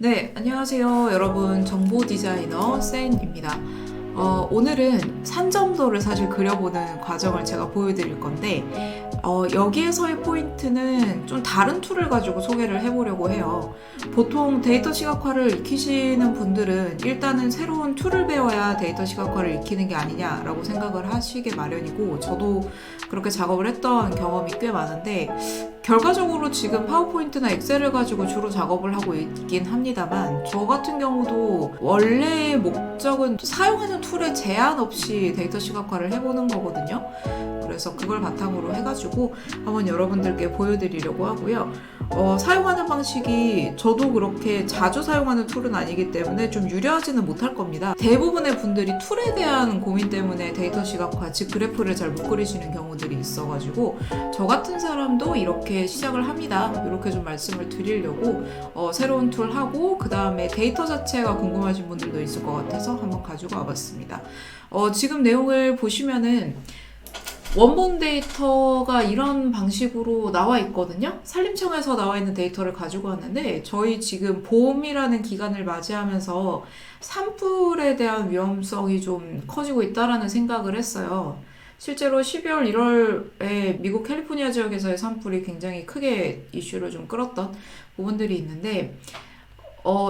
네, 안녕하세요. 여러분. 정보 디자이너 센입니다. 오늘은 산점도를 사실 그려보는 과정을 제가 보여드릴 건데, 여기에서의 포인트는 좀 다른 툴을 가지고 소개를 해보려고 해요. 보통 데이터 시각화를 익히시는 분들은 일단은 새로운 툴을 배워야 데이터 시각화를 익히는 게 아니냐라고 생각을 하시게 마련이고, 저도 그렇게 작업을 했던 경험이 꽤 많은데, 결과적으로 지금 파워포인트나 엑셀을 가지고 주로 작업을 하고 있긴 합니다만, 저 같은 경우도 원래의 목적은 사용하는 툴에 제한 없이 데이터 시각화를 해보는 거거든요. 그래서 그걸 바탕으로 해가지고 한번 여러분들께 보여드리려고 하고요. 사용하는 방식이 저도 그렇게 자주 사용하는 툴은 아니기 때문에 좀 유려하지는 못할 겁니다. 대부분의 분들이 툴에 대한 고민 때문에 데이터 시각화, 즉 그래프를 잘 못 그리시는 경우들이 있어가지고 저 같은 사람도 이렇게 시작을 합니다. 이렇게 좀 말씀을 드리려고 새로운 툴 하고 그 다음에 데이터 자체가 궁금하신 분들도 있을 것 같아서 한번 가지고 와봤습니다. 지금 내용을 보시면은 원본 데이터가 이런 방식으로 나와 있거든요. 산림청에서 나와 있는 데이터를 가지고 왔는데, 저희 지금 봄이라는 기간을 맞이하면서 산불에 대한 위험성이 좀 커지고 있다라는 생각을 했어요. 실제로 12월, 1월에 미국 캘리포니아 지역에서의 산불이 굉장히 크게 이슈를 좀 끌었던 부분들이 있는데,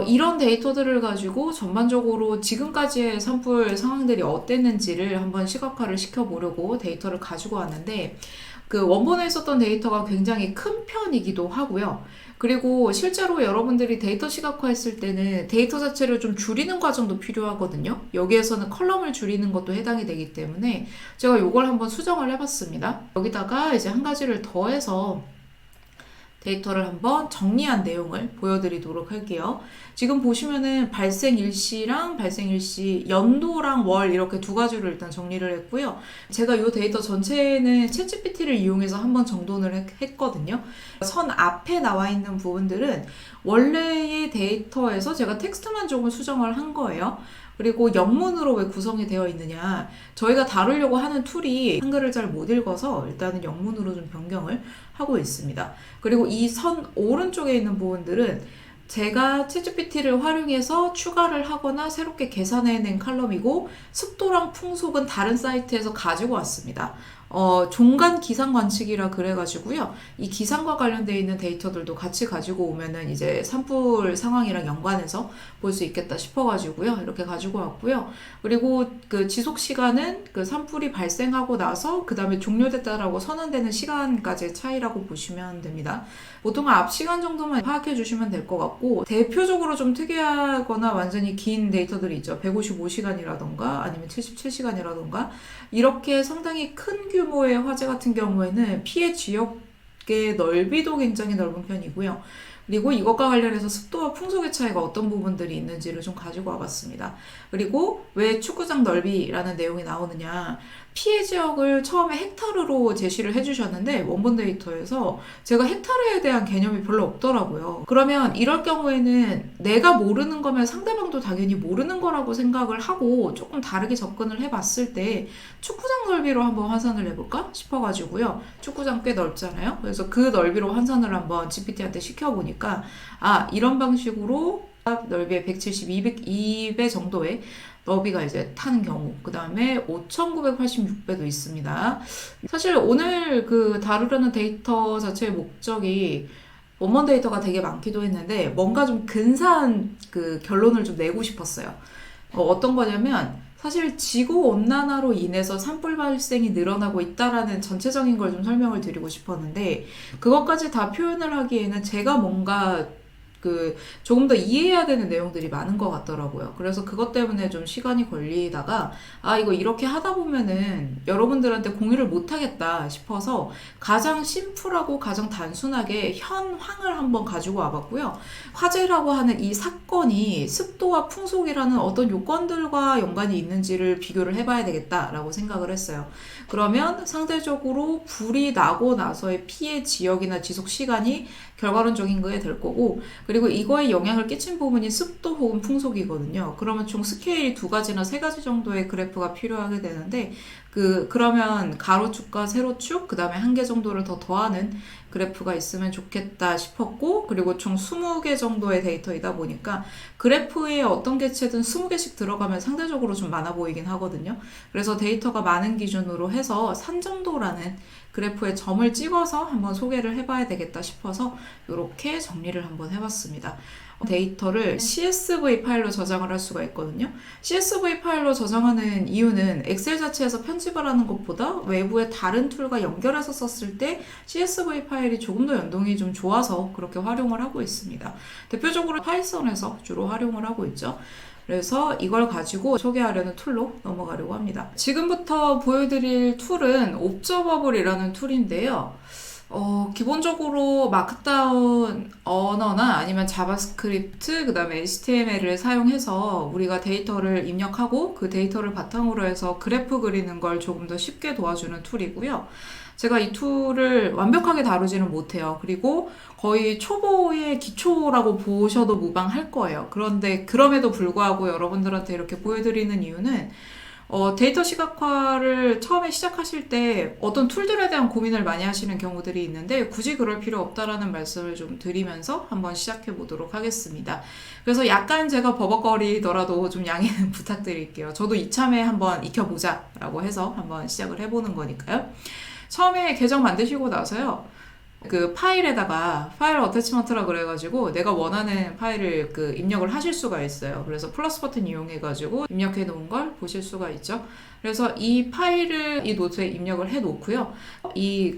이런 데이터들을 가지고 전반적으로 지금까지의 산불 상황들이 어땠는지를 한번 시각화를 시켜보려고 데이터를 가지고 왔는데, 그 원본에 있었던 데이터가 굉장히 큰 편이기도 하고요. 그리고 실제로 여러분들이 데이터 시각화했을 때는 데이터 자체를 좀 줄이는 과정도 필요하거든요. 여기에서는 컬럼을 줄이는 것도 해당이 되기 때문에 제가 이걸 한번 수정을 해봤습니다. 여기다가 이제 한 가지를 더해서 데이터를 한번 정리한 내용을 보여드리도록 할게요. 지금 보시면은 발생 일시랑 발생 일시 연도랑 월 이렇게 두 가지로 일단 정리를 했고요. 제가 이 데이터 전체는 챗GPT를 이용해서 한번 정돈을 했거든요. 선 앞에 나와 있는 부분들은 원래의 데이터에서 제가 텍스트만 조금 수정을 한 거예요. 그리고 영문으로 왜 구성이 되어 있느냐, 저희가 다루려고 하는 툴이 한글을 잘 못 읽어서 일단은 영문으로 좀 변경을 하고 있습니다. 그리고 이 선 오른쪽에 있는 부분들은 제가 챗GPT를 활용해서 추가를 하거나 새롭게 계산해낸 칼럼이고, 습도랑 풍속은 다른 사이트에서 가지고 왔습니다. 종간 기상 관측이라 그래가지고요. 이 기상과 관련되어 있는 데이터들도 같이 가지고 오면은 이제 산불 상황이랑 연관해서 볼 수 있겠다 싶어가지고요. 이렇게 가지고 왔고요. 그리고 그 지속 시간은 그 산불이 발생하고 나서 그 다음에 종료됐다라고 선언되는 시간까지의 차이라고 보시면 됩니다. 보통 앞 시간 정도만 파악해 주시면 될 것 같고, 대표적으로 좀 특이하거나 완전히 긴 데이터들이 있죠. 155시간이라던가 아니면 77시간이라던가 이렇게 상당히 큰 규모의 화재 같은 경우에는 피해 지역의 넓이도 굉장히 넓은 편이고요. 그리고 이것과 관련해서 습도와 풍속의 차이가 어떤 부분들이 있는지를 좀 가지고 와봤습니다. 그리고 왜 축구장 넓이라는 내용이 나오느냐, 피해 지역을 처음에 헥타르로 제시를 해주셨는데 원본 데이터에서 제가 헥타르에 대한 개념이 별로 없더라고요. 그러면 이럴 경우에는 내가 모르는 거면 상대방도 당연히 모르는 거라고 생각을 하고 조금 다르게 접근을 해봤을 때 축구장 넓이로 한번 환산을 해볼까 싶어가지고요. 축구장 꽤 넓잖아요. 그래서 그 넓이로 환산을 한번 GPT한테 시켜보니까 이런 방식으로 넓이의 170, 200 정도의 너비가 이제 타는 경우, 그 다음에 5986배도 있습니다. 사실 오늘 그 다루려는 데이터 자체의 목적이 원본 데이터가 되게 많기도 했는데 뭔가 좀 근사한 그 결론을 좀 내고 싶었어요. 어떤 거냐면 사실 지구온난화로 인해서 산불 발생이 늘어나고 있다라는 전체적인 걸 좀 설명을 드리고 싶었는데, 그것까지 다 표현을 하기에는 제가 뭔가 조금 더 이해해야 되는 내용들이 많은 것 같더라고요. 그래서 그것 때문에 좀 시간이 걸리다가, 이거 이렇게 하다 보면은 여러분들한테 공유를 못 하겠다 싶어서 가장 심플하고 가장 단순하게 현황을 한번 가지고 와봤고요. 화재라고 하는 이 사건이 습도와 풍속이라는 어떤 요건들과 연관이 있는지를 비교를 해봐야 되겠다라고 생각을 했어요. 그러면 상대적으로 불이 나고 나서의 피해 지역이나 지속 시간이 결과론적인 거에 될 거고, 그리고 이거에 영향을 끼친 부분이 습도 혹은 풍속이거든요. 그러면 총 스케일이 2가지나 3가지 정도의 그래프가 필요하게 되는데, 그러면 가로축과 세로축, 그 다음에 한 개 정도를 더 더하는 그래프가 있으면 좋겠다 싶었고, 그리고 총 20개 정도의 데이터이다 보니까 그래프에 어떤 개체든 20개씩 들어가면 상대적으로 좀 많아 보이긴 하거든요. 그래서 데이터가 많은 기준으로 해서 산정도라는 그래프에 점을 찍어서 한번 소개를 해봐야 되겠다 싶어서 이렇게 정리를 한번 해봤습니다. 데이터를 CSV 파일로 저장을 할 수가 있거든요. CSV 파일로 저장하는 이유는 엑셀 자체에서 편집을 하는 것보다 외부의 다른 툴과 연결해서 썼을 때 CSV 파일이 조금 더 연동이 좀 좋아서 그렇게 활용을 하고 있습니다. 대표적으로 파이썬에서 주로 활용을 하고 있죠. 그래서 이걸 가지고 소개하려는 툴로 넘어가려고 합니다. 지금부터 보여드릴 툴은 옵저버블이라는 툴인데요. 기본적으로 마크다운 언어나 아니면 자바스크립트, 그 다음에 HTML을 사용해서 우리가 데이터를 입력하고 그 데이터를 바탕으로 해서 그래프 그리는 걸 조금 더 쉽게 도와주는 툴이고요. 제가 이 툴을 완벽하게 다루지는 못해요. 그리고 거의 초보의 기초라고 보셔도 무방할 거예요. 그런데 그럼에도 불구하고 여러분들한테 이렇게 보여드리는 이유는 데이터 시각화를 처음에 시작하실 때 어떤 툴들에 대한 고민을 많이 하시는 경우들이 있는데 굳이 그럴 필요 없다라는 말씀을 좀 드리면서 한번 시작해 보도록 하겠습니다. 그래서 약간 제가 버벅거리더라도 좀 양해는 부탁드릴게요. 저도 이참에 한번 익혀보자 라고 해서 한번 시작을 해보는 거니까요. 처음에 계정 만드시고 나서요. 그 파일에다가 파일 어태치먼트라 그래가지고 내가 원하는 파일을 입력을 하실 수가 있어요. 그래서 플러스 버튼 이용해가지고 입력해 놓은 걸 보실 수가 있죠. 그래서 이 파일을 이 노트에 입력을 해 놓고요. 이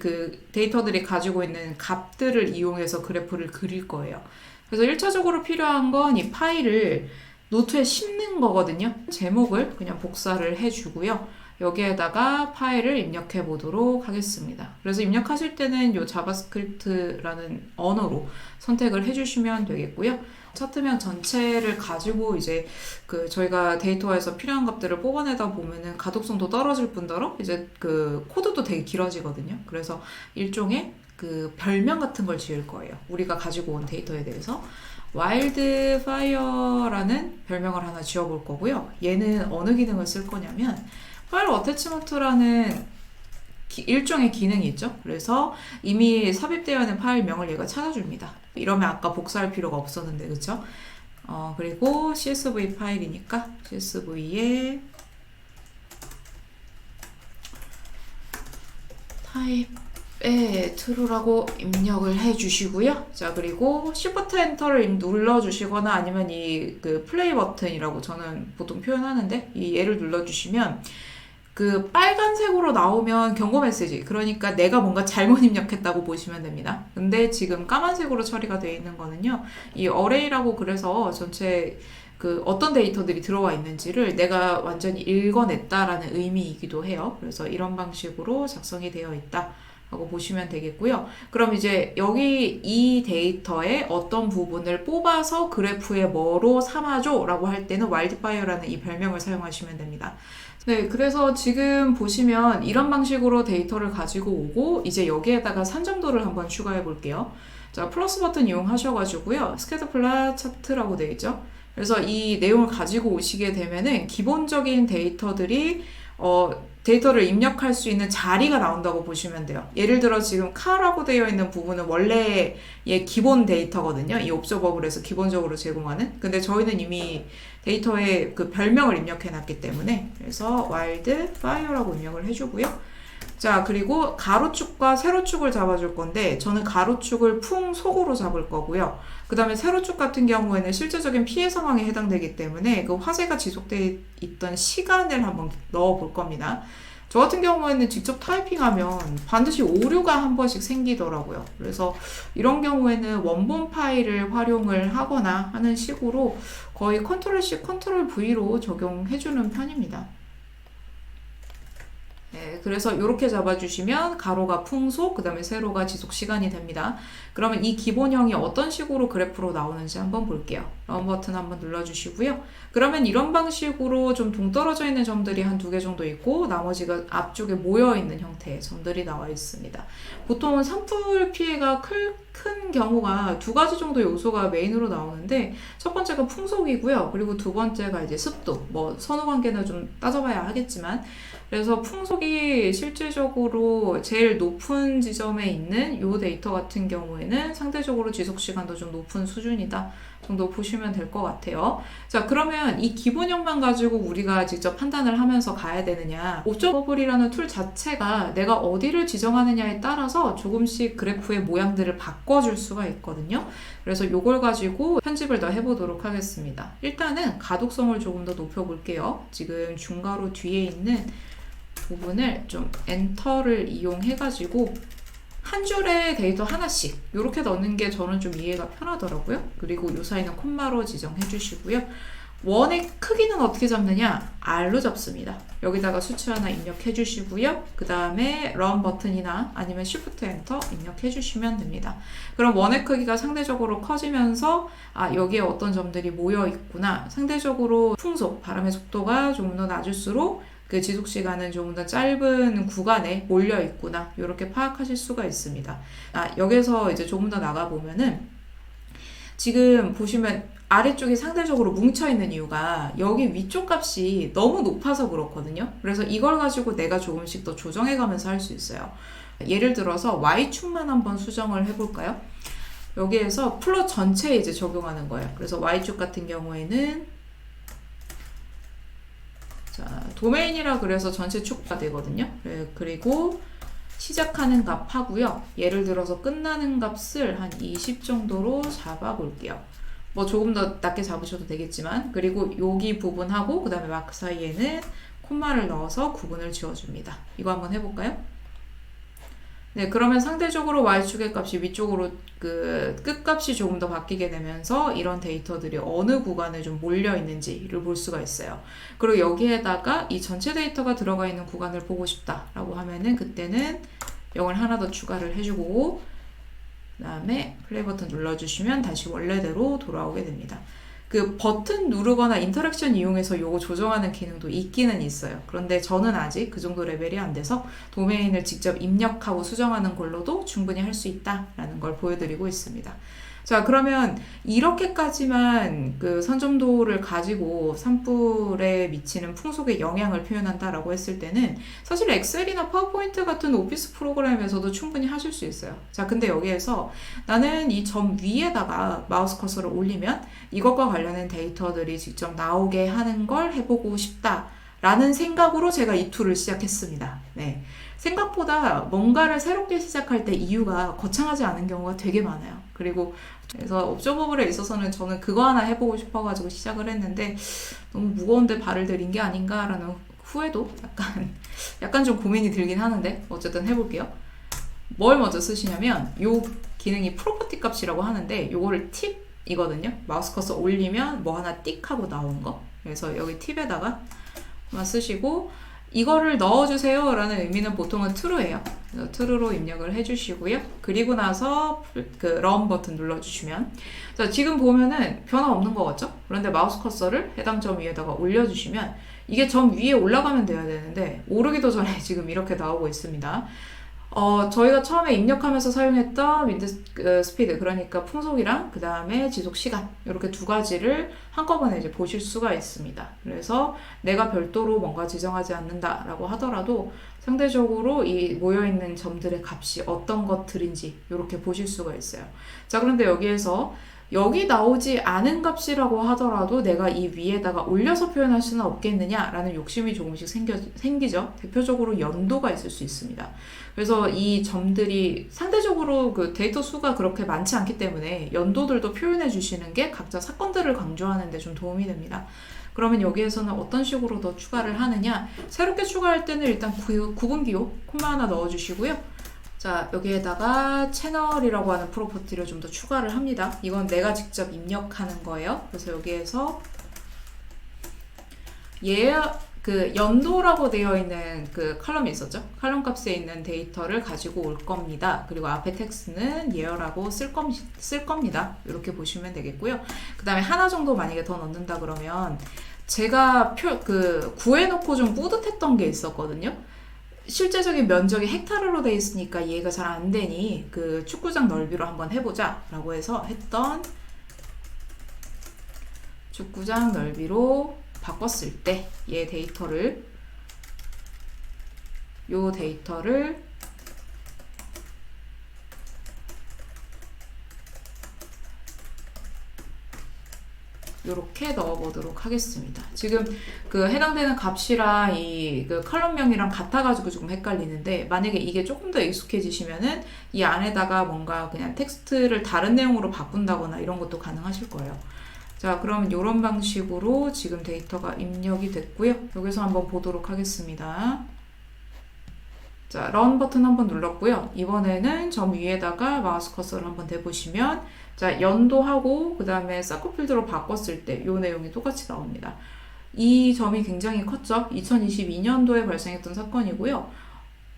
데이터들이 가지고 있는 값들을 이용해서 그래프를 그릴 거예요. 그래서 1차적으로 필요한 건 이 파일을 노트에 씹는 거거든요. 제목을 그냥 복사를 해주고요. 여기에다가 파일을 입력해 보도록 하겠습니다. 그래서 입력하실 때는 이 자바스크립트라는 언어로 선택을 해주시면 되겠고요. 차트명 전체를 가지고 이제 저희가 데이터에서 필요한 값들을 뽑아내다 보면은 가독성도 떨어질 뿐더러 이제 코드도 되게 길어지거든요. 그래서 일종의 별명 같은 걸 지을 거예요. 우리가 가지고 온 데이터에 대해서. 와일드파이어라는 별명을 하나 지어볼 거고요. 얘는 어느 기능을 쓸 거냐면 파일 어태치먼트라는 일종의 기능이 있죠. 그래서 이미 삽입되어 있는 파일명을 얘가 찾아줍니다. 이러면 아까 복사할 필요가 없었는데, 그쵸? 그리고 CSV 파일이니까 CSV에 타입에 true라고 입력을 해주시고요. 자, 그리고 Shift 엔터를 눌러주시거나 아니면 이 플레이 버튼이라고 저는 보통 표현하는데 이 얘를 눌러주시면 빨간색으로 나오면 경고 메시지, 그러니까 내가 뭔가 잘못 입력했다고 보시면 됩니다. 근데 지금 까만색으로 처리가 되어 있는 거는요, 이 어레이라고 그래서 전체 어떤 데이터들이 들어와 있는지를 내가 완전히 읽어냈다라는 의미이기도 해요. 그래서 이런 방식으로 작성이 되어 있다 라고 보시면 되겠고요. 그럼 이제 여기 이 데이터의 어떤 부분을 뽑아서 그래프에 뭐로 삼아줘 라고 할 때는 와일드파이어라는 이 별명을 사용하시면 됩니다. 네, 그래서 지금 보시면 이런 방식으로 데이터를 가지고 오고 이제 여기에다가 산정도를 한번 추가해 볼게요. 자, 플러스 버튼 이용하셔가지고요. 스캐터 플롯 차트라고 되어 있죠. 그래서 이 내용을 가지고 오시게 되면은 기본적인 데이터들이 데이터를 입력할 수 있는 자리가 나온다고 보시면 돼요. 예를 들어 지금 카라고 되어 있는 부분은 원래의 기본 데이터거든요. 이 옵저버블에서 기본적으로 제공하는. 근데 저희는 이미 데이터에 별명을 입력해 놨기 때문에 그래서 wildfire라고 입력을 해주고요. 자, 그리고 가로축과 세로축을 잡아줄 건데 저는 가로축을 풍속으로 잡을 거고요. 그 다음에 세로축 같은 경우에는 실제적인 피해 상황에 해당되기 때문에 화재가 지속되어 있던 시간을 한번 넣어 볼 겁니다. 저 같은 경우에는 직접 타이핑하면 반드시 오류가 한 번씩 생기더라고요. 그래서 이런 경우에는 원본 파일을 활용을 하거나 하는 식으로 거의 컨트롤 C, 컨트롤 V로 적용해주는 편입니다. 네, 그래서 이렇게 잡아주시면 가로가 풍속, 그 다음에 세로가 지속 시간이 됩니다. 그러면 이 기본형이 어떤 식으로 그래프로 나오는지 한번 볼게요. 런 버튼 한번 눌러주시고요. 그러면 이런 방식으로 좀 동떨어져 있는 점들이 한 2개 정도 있고 나머지가 앞쪽에 모여있는 형태의 점들이 나와 있습니다. 보통은 산불 피해가 클 큰 경우가 두 가지 정도 요소가 메인으로 나오는데, 첫 번째가 풍속이고요. 그리고 두 번째가 이제 습도. 뭐 선후 관계는 좀 따져봐야 하겠지만, 그래서 풍속이 실질적으로 제일 높은 지점에 있는 요 데이터 같은 경우에는 상대적으로 지속 시간도 좀 높은 수준이다 정도 보시면 될 것 같아요. 자, 그러면 이 기본형만 가지고 우리가 직접 판단을 하면서 가야 되느냐? 옵저버블이라는 툴 자체가 내가 어디를 지정하느냐에 따라서 조금씩 그래프의 모양들을 바꿔줄 수가 있거든요. 그래서 요걸 가지고 편집을 더 해보도록 하겠습니다. 일단은 가독성을 조금 더 높여볼게요. 지금 중괄호 뒤에 있는 부분을 좀 엔터를 이용해가지고 한 줄에 데이터 하나씩 이렇게 넣는 게 저는 좀 이해가 편하더라고요. 그리고 요 사이는 콤마로 지정해 주시고요. 원의 크기는 어떻게 잡느냐? R로 잡습니다. 여기다가 수치 하나 입력해 주시고요. 그 다음에 런 버튼이나 아니면 Shift 엔터 입력해 주시면 됩니다. 그럼 원의 크기가 상대적으로 커지면서 여기에 어떤 점들이 모여 있구나. 상대적으로 풍속, 바람의 속도가 조금 더 낮을수록 그 지속 시간은 조금 더 짧은 구간에 몰려 있구나. 이렇게 파악하실 수가 있습니다. 여기서 이제 조금 더 나가 보면은 지금 보시면 아래쪽이 상대적으로 뭉쳐 있는 이유가 여기 위쪽 값이 너무 높아서 그렇거든요. 그래서 이걸 가지고 내가 조금씩 더 조정해 가면서 할 수 있어요. 예를 들어서 Y축만 한번 수정을 해볼까요? 여기에서 플롯 전체에 이제 적용하는 거예요. 그래서 Y축 같은 경우에는 자, 도메인이라 그래서 전체 축가 되거든요. 그리고 시작하는 값 하고요. 예를 들어서 끝나는 값을 한 20 정도로 잡아 볼게요. 뭐 조금 더 낮게 잡으셔도 되겠지만, 그리고 여기 부분하고 그 다음에 마크 사이에는 콤마를 넣어서 구분을 지어줍니다. 이거 한번 해볼까요? 네, 그러면 상대적으로 Y축의 값이 위쪽으로 그 끝값이 조금 더 바뀌게 되면서 이런 데이터들이 어느 구간에 좀 몰려 있는지를 볼 수가 있어요. 그리고 여기에다가 이 전체 데이터가 들어가 있는 구간을 보고 싶다라고 하면은 그때는 0을 하나 더 추가를 해주고 그 다음에 플레이 버튼 눌러주시면 다시 원래대로 돌아오게 됩니다. 그 버튼 누르거나 인터랙션 이용해서 요거 조정하는 기능도 있기는 있어요. 그런데 저는 아직 그 정도 레벨이 안 돼서 도메인을 직접 입력하고 수정하는 걸로도 충분히 할 수 있다라는 걸 보여드리고 있습니다. 자, 그러면 이렇게까지만 그 선점도를 가지고 산불에 미치는 풍속의 영향을 표현한다라고 했을 때는 사실 엑셀이나 파워포인트 같은 오피스 프로그램에서도 충분히 하실 수 있어요. 자, 근데 여기에서 나는 이 점 위에다가 마우스 커서를 올리면 이것과 관련된 데이터들이 직접 나오게 하는 걸 해보고 싶다라는 생각으로 제가 이 툴을 시작했습니다. 네. 생각보다 뭔가를 새롭게 시작할 때 이유가 거창하지 않은 경우가 되게 많아요. 그래서 옵저버블에 있어서는 저는 그거 하나 해보고 싶어가지고 시작을 했는데 너무 무거운데 발을 들인 게 아닌가라는 후회도 약간 좀 고민이 들긴 하는데 어쨌든 해볼게요. 뭘 먼저 쓰시냐면 요 기능이 프로퍼티 값이라고 하는데 요거를 팁이거든요. 마우스 커서 올리면 뭐 하나 띡 하고 나오는 거. 그래서 여기 팁에다가 쓰시고 이거를 넣어주세요 라는 의미는 보통은 true예요. 그래서 true로 입력을 해주시고요. 그리고 나서 그 run 버튼 눌러주시면 자, 지금 보면은 변화 없는 거 같죠? 그런데 마우스 커서를 해당 점 위에다가 올려주시면 이게 점 위에 올라가면 돼야 되는데 오르기도 전에 지금 이렇게 나오고 있습니다. 저희가 처음에 입력하면서 사용했던 윈드 스피드, 그러니까 풍속이랑 그 다음에 지속 시간, 이렇게 두 가지를 한꺼번에 이제 보실 수가 있습니다. 그래서 내가 별도로 뭔가 지정하지 않는다라고 하더라도 상대적으로 이 모여있는 점들의 값이 어떤 것들인지 이렇게 보실 수가 있어요. 자, 그런데 여기에서 여기 나오지 않은 값이라고 하더라도 내가 이 위에다가 올려서 표현할 수는 없겠느냐라는 욕심이 조금씩 생기죠. 대표적으로 연도가 있을 수 있습니다. 그래서 이 점들이 상대적으로 그 데이터 수가 그렇게 많지 않기 때문에 연도들도 표현해 주시는 게 각자 사건들을 강조하는 데 좀 도움이 됩니다. 그러면 여기에서는 어떤 식으로 더 추가를 하느냐, 새롭게 추가할 때는 일단 구분기호 콤마 하나 넣어주시고요. 자, 여기에다가 채널이라고 하는 프로퍼티를 좀 더 추가를 합니다. 이건 내가 직접 입력하는 거예요. 그래서 여기에서 그 연도라고 되어 있는 그 컬럼이 있었죠. 컬럼 값에 있는 데이터를 가지고 올 겁니다. 그리고 앞에 텍스트는 year라고 쓸 겁니다. 이렇게 보시면 되겠고요. 그 다음에 하나 정도 만약에 더 넣는다 그러면 제가 구해놓고 좀 뿌듯했던 게 있었거든요. 실제적인 면적이 헥타르로 돼 있으니까 이해가 잘 안 되니 그 축구장 넓이로 한번 해보자 라고 해서 했던 축구장 넓이로 바꿨을 때 얘 데이터를 요 데이터를 이렇게 넣어보도록 하겠습니다. 지금 그 해당되는 값이랑 이 그 컬럼명이랑 같아가지고 조금 헷갈리는데, 만약에 이게 조금 더 익숙해지시면은 이 안에다가 뭔가 그냥 텍스트를 다른 내용으로 바꾼다거나 이런 것도 가능하실 거예요. 자, 그럼 이런 방식으로 지금 데이터가 입력이 됐고요. 여기서 한번 보도록 하겠습니다. 자, 런 버튼 한번 눌렀고요. 이번에는 점 위에다가 마우스 커서를 한번 대보시면, 자, 연도하고 그 다음에 서클필드로 바꿨을 때 이 내용이 똑같이 나옵니다. 이 점이 굉장히 컸죠. 2022년도에 발생했던 사건이고요.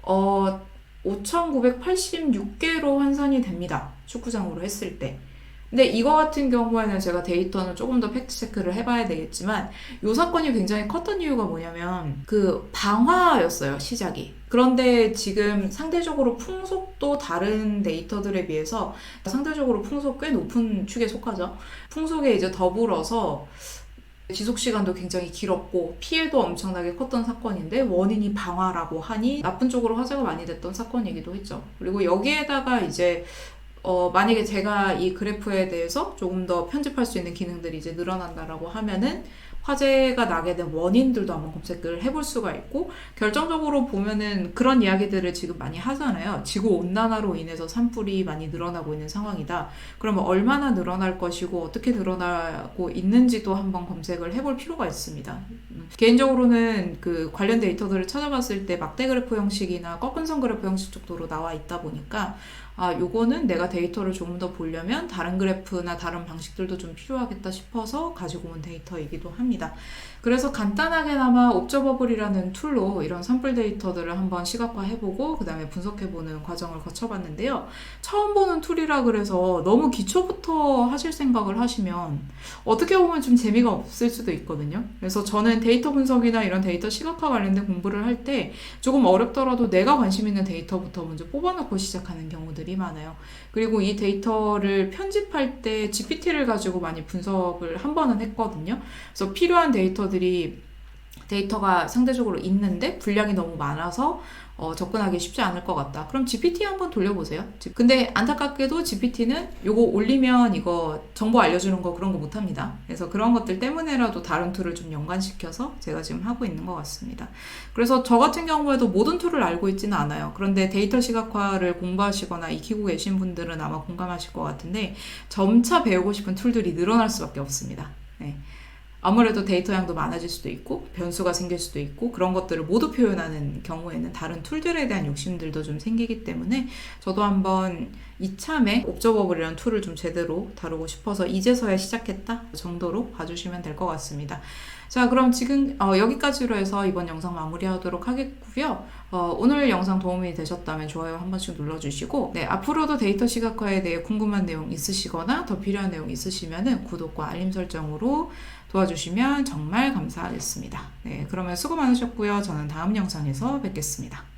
5,986개로 환산이 됩니다. 축구장으로 했을 때. 근데 이거 같은 경우에는 제가 데이터는 조금 더 팩트 체크를 해봐야 되겠지만, 이 사건이 굉장히 컸던 이유가 뭐냐면 그 방화였어요, 시작이. 그런데 지금 상대적으로 풍속도 다른 데이터들에 비해서 상대적으로 풍속 꽤 높은 축에 속하죠. 풍속에 이제 더불어서 지속 시간도 굉장히 길었고 피해도 엄청나게 컸던 사건인데 원인이 방화라고 하니 나쁜 쪽으로 화제가 많이 됐던 사건이기도 했죠. 그리고 여기에다가 이제 만약에 제가 이 그래프에 대해서 조금 더 편집할 수 있는 기능들이 이제 늘어난다라고 하면은 화제가 나게 된 원인들도 한번 검색을 해볼 수가 있고, 결정적으로 보면은 그런 이야기들을 지금 많이 하잖아요. 지구온난화로 인해서 산불이 많이 늘어나고 있는 상황이다. 그러면 얼마나 늘어날 것이고 어떻게 늘어나고 있는지도 한번 검색을 해볼 필요가 있습니다. 개인적으로는 그 관련 데이터들을 찾아봤을 때 막대 그래프 형식이나 꺾은선 그래프 형식 정도로 나와 있다 보니까 요거는 내가 데이터를 조금 더 보려면 다른 그래프나 다른 방식들도 좀 필요하겠다 싶어서 가지고 온 데이터이기도 합니다. 그래서 간단하게나마 옵저버블이라는 툴로 이런 산불 데이터들을 한번 시각화해보고 그 다음에 분석해보는 과정을 거쳐봤는데요. 처음 보는 툴이라 그래서 너무 기초부터 하실 생각을 하시면 어떻게 보면 좀 재미가 없을 수도 있거든요. 그래서 저는 데이터 분석이나 이런 데이터 시각화 관련된 공부를 할 때 조금 어렵더라도 내가 관심 있는 데이터부터 먼저 뽑아놓고 시작하는 경우들이 많아요. 그리고 이 데이터를 편집할 때 GPT를 가지고 많이 분석을 한 번은 했거든요. 그래서 필요한 데이터가 상대적으로 있는데 분량이 너무 많아서 접근하기 쉽지 않을 것 같다. 그럼 GPT 한번 돌려보세요. 근데 안타깝게도 GPT는 요거 올리면 이거 정보 알려주는 거 그런 거 못합니다. 그래서 그런 것들 때문에라도 다른 툴을 좀 연관시켜서 제가 지금 하고 있는 것 같습니다. 그래서 저 같은 경우에도 모든 툴을 알고 있지는 않아요. 그런데 데이터 시각화를 공부하시거나 익히고 계신 분들은 아마 공감하실 것 같은데 점차 배우고 싶은 툴들이 늘어날 수밖에 없습니다. 네. 아무래도 데이터 양도 많아질 수도 있고 변수가 생길 수도 있고 그런 것들을 모두 표현하는 경우에는 다른 툴들에 대한 욕심들도 좀 생기기 때문에 저도 한번 이참에 옵저버블이라는 툴을 좀 제대로 다루고 싶어서 이제서야 시작했다 정도로 봐주시면 될 것 같습니다. 자, 그럼 지금 여기까지로 해서 이번 영상 마무리하도록 하겠고요. 오늘 영상 도움이 되셨다면 좋아요 한 번씩 눌러주시고, 네, 앞으로도 데이터 시각화에 대해 궁금한 내용 있으시거나 더 필요한 내용 있으시면 구독과 알림 설정으로 도와주시면 정말 감사하겠습니다. 네, 그러면 수고 많으셨고요. 저는 다음 영상에서 뵙겠습니다.